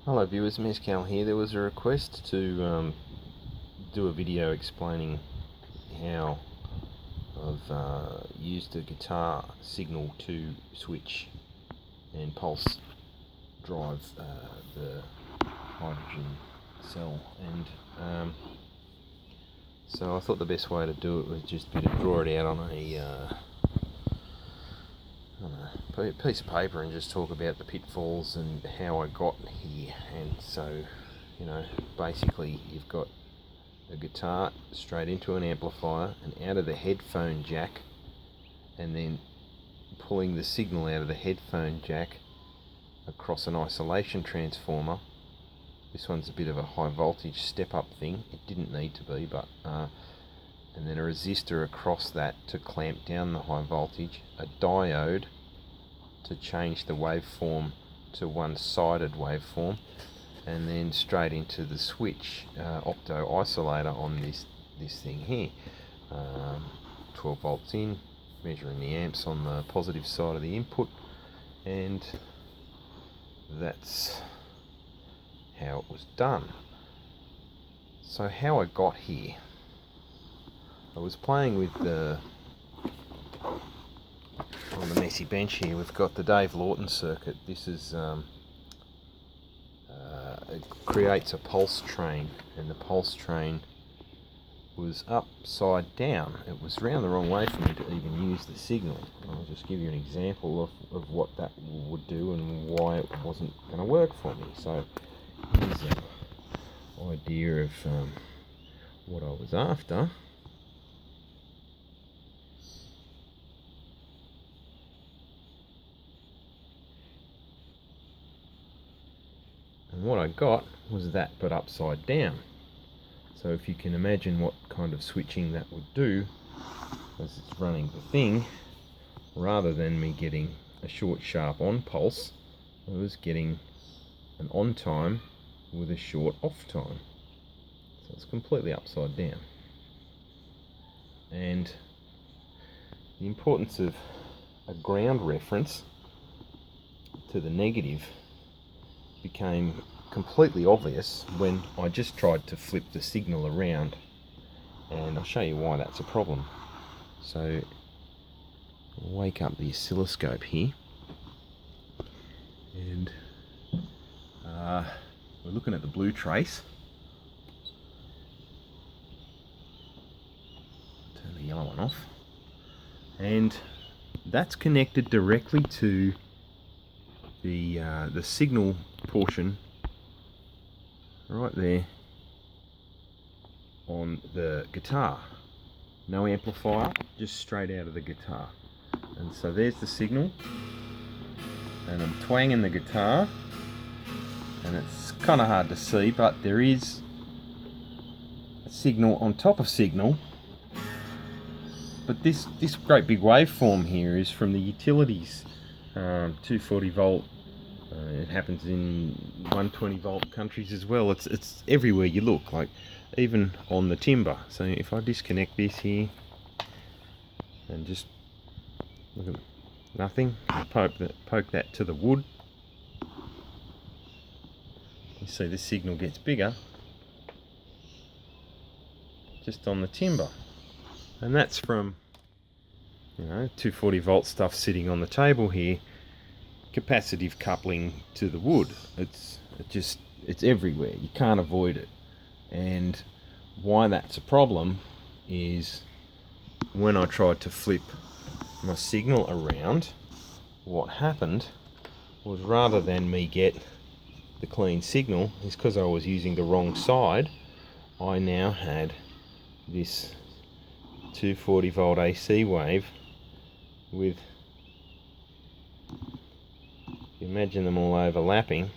Hello viewers, Mescal here. There was a request to do a video explaining how I've used a guitar signal to switch and pulse drive the hydrogen cell, and so I thought the best way to do it was just to draw it out on a piece of paper and just talk about the pitfalls and how I got here. And so, basically you've got a guitar straight into an amplifier and out of the headphone jack, and then pulling the signal out of the headphone jack across an isolation transformer. This one's a bit of a high voltage step up thing. It didn't need to be, but and then a resistor across that to clamp down the high voltage, a diode to change the waveform to one-sided waveform, and then straight into the switch opto isolator on this thing here. 12 volts in, measuring the amps on the positive side of the input, and that's how it was done. So how I got here, I was playing with on the messy bench here. We've got the Lawton circuit. This is it creates a pulse train, and the pulse train was upside down. It was round the wrong way for me to even use the signal. I'll just give you an example of what that would do and why it wasn't going to work for me. So here's an idea of what I was after. And what I got was that, but upside down. So if you can imagine what kind of switching that would do as it's running the thing, rather than me getting a short sharp on pulse, I was getting an on time with a short off time. So it's completely upside down. And the importance of a ground reference to the negative became completely obvious when I just tried to flip the signal around, and I'll show you why that's a problem. So I'll wake up the oscilloscope here, and we're looking at the blue trace. Turn the yellow one off, and that's connected directly to the signal portion right there on the guitar. No amplifier, just straight out of the guitar. And so there's the signal, and I'm twanging the guitar, and it's kind of hard to see, but there is a signal on top of signal. But this great big waveform here is from the utilities, 240 volt. It happens in 120 volt countries as well. It's everywhere you look, like even on the timber. So if I disconnect this here and just look at nothing, poke that to the wood, you see the signal gets bigger just on the timber, and that's from 240 volt stuff sitting on the table here. Capacitive coupling to the wood. It's everywhere. You can't avoid it. And why that's a problem is when I tried to flip my signal around, what happened was, rather than me get the clean signal, is because I was using the wrong side, I now had this 240 volt AC wave with, imagine them all overlapping.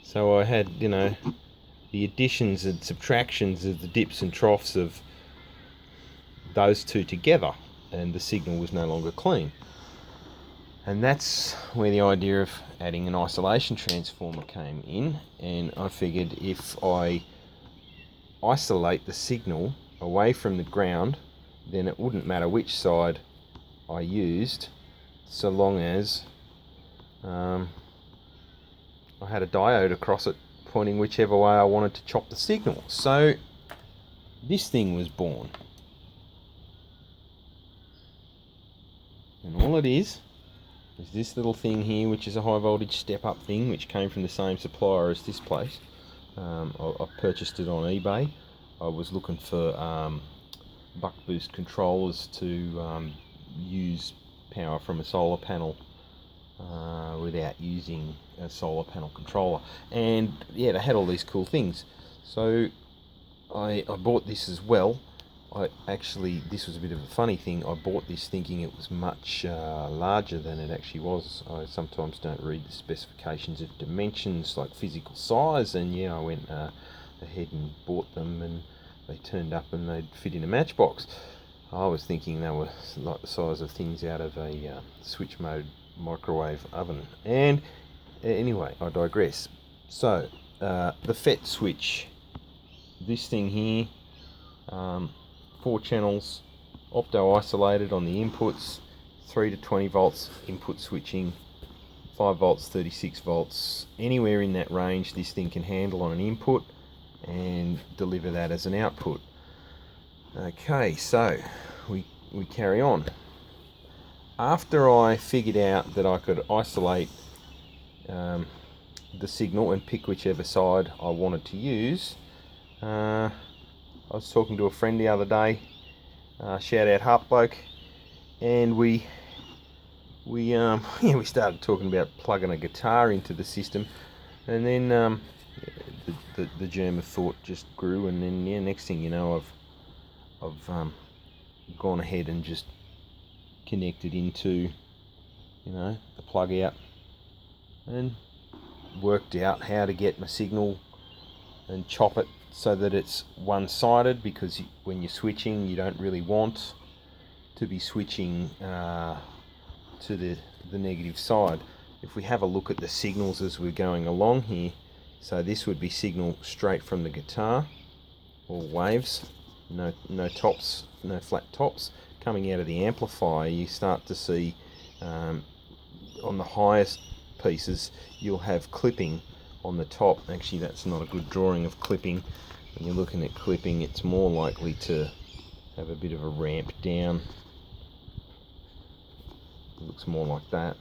So I had, the additions and subtractions of the dips and troughs of those two together, and the signal was no longer clean. And that's where the idea of adding an isolation transformer came in, and I figured if I isolate the signal away from the ground, then it wouldn't matter which side I used, so long as I had a diode across it pointing whichever way I wanted to chop the signal. So this thing was born. And all it is this little thing here, which is a high voltage step up thing, which came from the same supplier as this place. I purchased it on eBay. I was looking for buck boost controllers to use power from a solar panel without using a solar panel controller. And yeah, they had all these cool things. So I bought this as well. This was a bit of a funny thing. I bought this thinking it was much larger than it actually was. I sometimes don't read the specifications of dimensions, like physical size, and yeah, I went ahead and bought them, and they turned up and they'd fit in a matchbox. I was thinking they were like the size of things out of a switch mode microwave oven. And anyway, I digress. So the FET switch, this thing here, 4 channels, opto isolated on the inputs, 3 to 20 volts input switching, 5 volts, 36 volts, anywhere in that range this thing can handle on an input and deliver that as an output. Okay, so we carry on. After I figured out that I could isolate the signal and pick whichever side I wanted to use, I was talking to a friend the other day, shout out Harp Bloke, and we started talking about plugging a guitar into the system, and then the germ of thought just grew, and then yeah, next thing you know, I've gone ahead and just connected into the plug out and worked out how to get my signal and chop it so that it's one-sided, because when you're switching you don't really want to be switching to the negative side. If we have a look at the signals as we're going along here, so this would be signal straight from the guitar, or waves, no tops, no flat tops. Coming out of the amplifier, you start to see on the highest pieces you'll have clipping on the top. Actually, that's not a good drawing of clipping. When you're looking at clipping, it's more likely to have a bit of a ramp down. It looks more like that.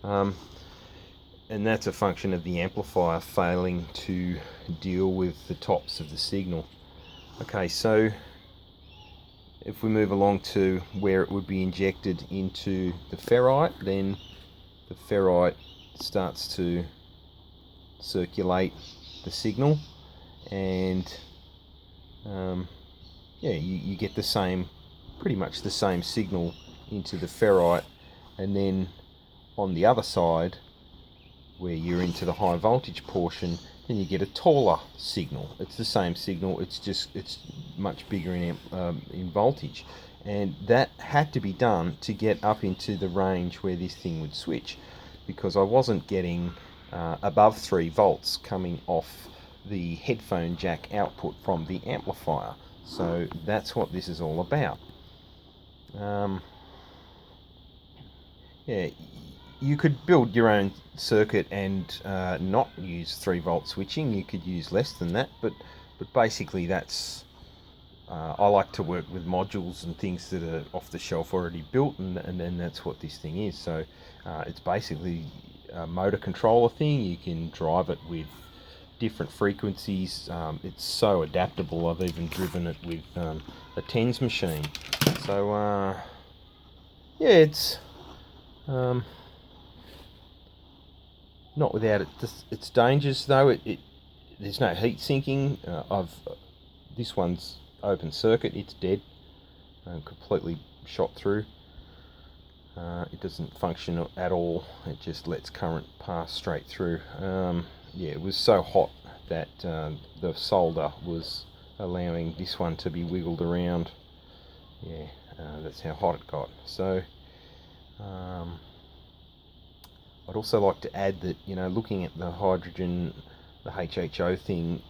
And that's a function of the amplifier failing to deal with the tops of the signal. Okay, so if we move along to where it would be injected into the ferrite, then the ferrite starts to circulate the signal, and you get the same, pretty much the same signal into the ferrite, and then on the other side, where you're into the high voltage portion, then you get a taller signal. It's the same signal, it's much bigger in voltage, and that had to be done to get up into the range where this thing would switch, because I wasn't getting above 3 volts coming off the headphone jack output from the amplifier. So that's what this is all about. You could build your own circuit and not use 3 volt switching. You could use less than that, but basically that's I like to work with modules and things that are off the shelf already built, and then that's what this thing is. So it's basically a motor controller thing. You can drive it with different frequencies. It's so adaptable. I've even driven it with a tens machine. So it's not without its dangers though. There's no heat sinking. This one's open circuit. It's dead, completely shot through. It doesn't function at all. It just lets current pass straight through. It was so hot that the solder was allowing this one to be wiggled around. That's how hot it got. So I'd also like to add that, looking at the hydrogen, the HHO thing,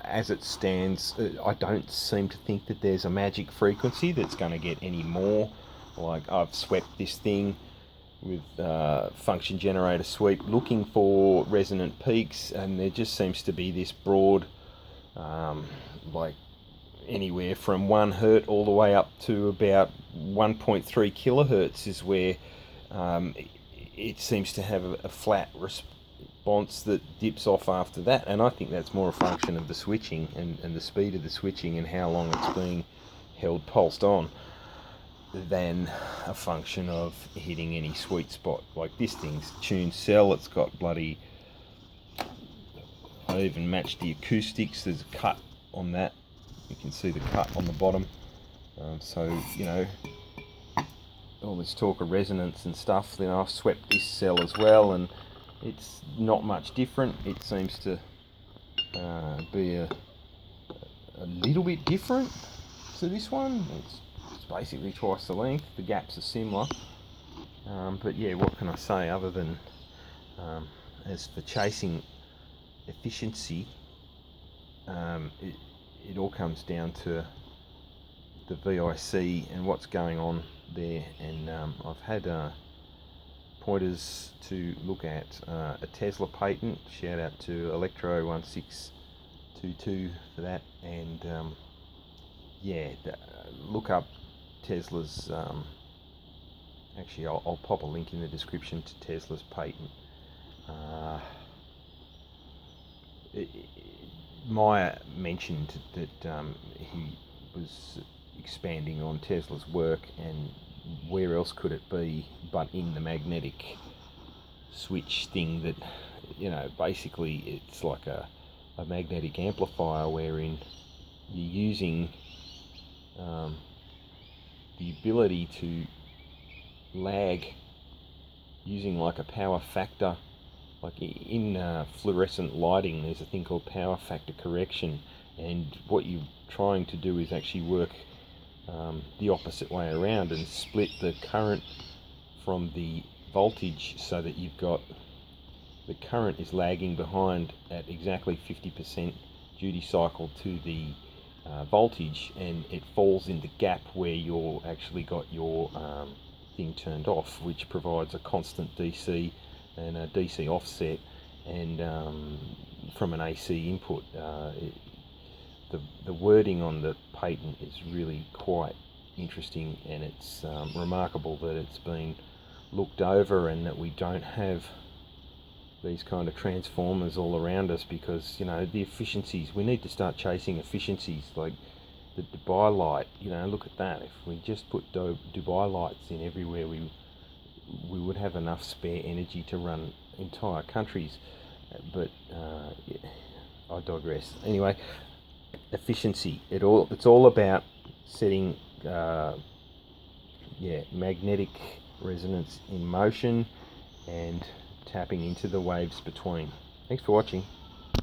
as it stands, I don't seem to think that there's a magic frequency that's going to get any more. Like, I've swept this thing function generator sweep, looking for resonant peaks, and there just seems to be this broad, like anywhere from 1 hertz all the way up to about 1.3 kilohertz is where it seems to have a flat response that dips off after that. And I think that's more a function of the switching and the speed of the switching and how long it's being held pulsed on, than a function of hitting any sweet spot. Like this thing's tuned cell, it's got bloody, I even matched the acoustics, there's a cut on that, you can see the cut on the bottom. So, you know, all this talk of resonance and stuff, then I've swept this cell as well, and it's not much different. It seems to be a little bit different to this one. It's basically twice the length, the gaps are similar, but yeah, what can I say other than as for chasing efficiency, it all comes down to the VIC and what's going on there. And I've had pointers to look at a Tesla patent, shout out to Electro1622 for that, and yeah, look up Tesla's, actually I'll pop a link in the description to Tesla's patent. Meyer mentioned that he was expanding on Tesla's work, and where else could it be but in the magnetic switch thing that, you know, basically it's like a magnetic amplifier wherein you're using the ability to lag using like a power factor. Like in fluorescent lighting, there's a thing called power factor correction, and what you're trying to do is actually work the opposite way around and split the current from the voltage, so that you've got the current is lagging behind at exactly 50% duty cycle to the voltage, and it falls in the gap where you're actually got your thing turned off, which provides a constant DC and a DC offset, and from an AC input. The wording on the patent is really quite interesting, and it's remarkable that it's been looked over and that we don't have these kind of transformers all around us, because, you know, the efficiencies, we need to start chasing efficiencies. Like the Dubai light, you know, look at that. If we just put Dubai lights in everywhere, we would have enough spare energy to run entire countries. But yeah, I digress. Anyway, efficiency. It's all about setting magnetic resonance in motion and tapping into the waves between. Thanks for watching.